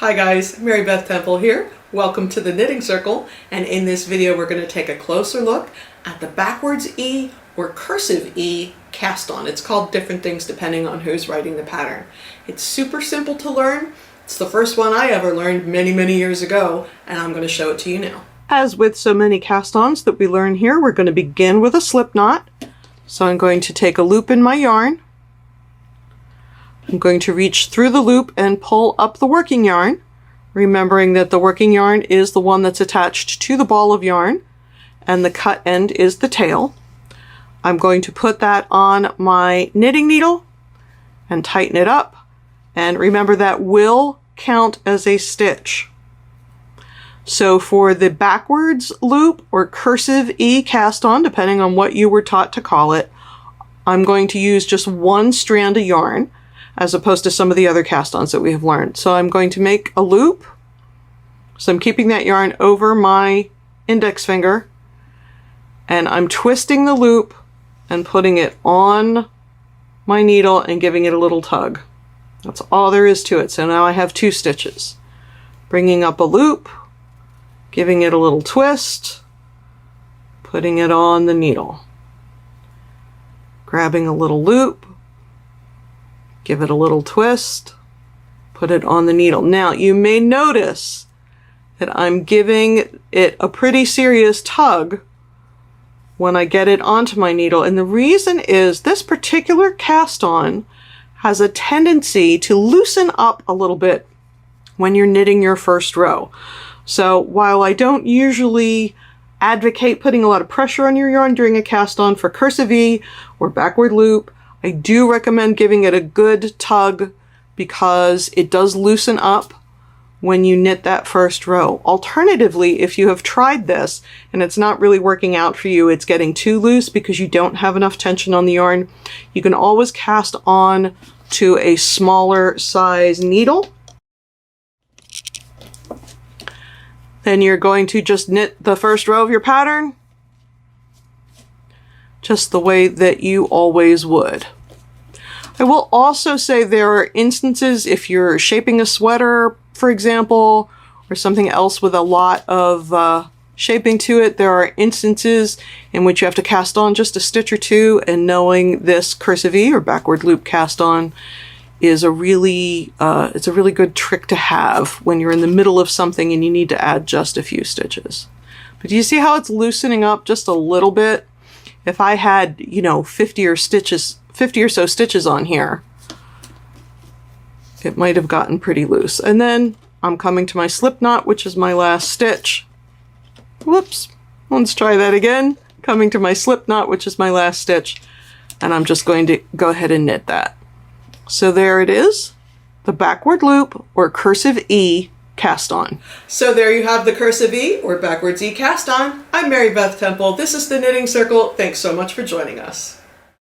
Hi guys, Mary Beth Temple here. Welcome to the Knitting Circle, and in this video we're going to take a closer look at the backwards E or cursive E cast on. It's called different things depending on who's writing the pattern. It's super simple to learn. It's the first one I ever learned many years ago, and I'm going to show it to you now. As with so many cast-ons that we learn here, we're going to begin with a slip knot. So I'm going to take a loop in my yarn. I'm going to reach through the loop and pull up the working yarn, remembering that the working yarn is the one that's attached to the ball of yarn and the cut end is the tail. I'm going to put that on my knitting needle and tighten it up, and remember that will count as a stitch. So for the backwards loop or cursive E cast on, depending on what you were taught to call it, I'm going to use just one strand of yarn as opposed to some of the other cast-ons that we have learned. So I'm going to make a loop. So I'm keeping that yarn over my index finger, and I'm twisting the loop and putting it on my needle and giving it a little tug. That's all there is to it. So now I have 2 stitches. Bringing up a loop, giving it a little twist, putting it on the needle. Grabbing a little loop, give it a little twist, put it on the needle. Now you may notice that I'm giving it a pretty serious tug when I get it onto my needle, and the reason is this particular cast on has a tendency to loosen up a little bit when you're knitting your first row. So while I don't usually advocate putting a lot of pressure on your yarn during a cast on for cursive E or backward loop, I do recommend giving it a good tug because it does loosen up when you knit that first row. Alternatively, if you have tried this and it's not really working out for you, it's getting too loose because you don't have enough tension on the yarn, you can always cast on to a smaller size needle. Then you're going to just knit the first row of your pattern just the way that you always would. I will also say there are instances if you're shaping a sweater, for example, or something else with a lot of shaping to it, there are instances in which you have to cast on just a stitch or two, and knowing this cursive E or backward loop cast on is a really good trick to have when you're in the middle of something and you need to add just a few stitches. But do you see how it's loosening up just a little bit? If I had, 50 or so stitches on here, it might have gotten pretty loose. And then I'm coming to my slip knot, which is my last stitch. Whoops, let's try that again. Coming to my slip knot, which is my last stitch, and I'm just going to go ahead and knit that. So there it is, the backward loop or cursive E cast on. So there you have the cursive E or backwards E cast on. I'm Mary Beth Temple. This is the Knitting Circle. Thanks so much for joining us.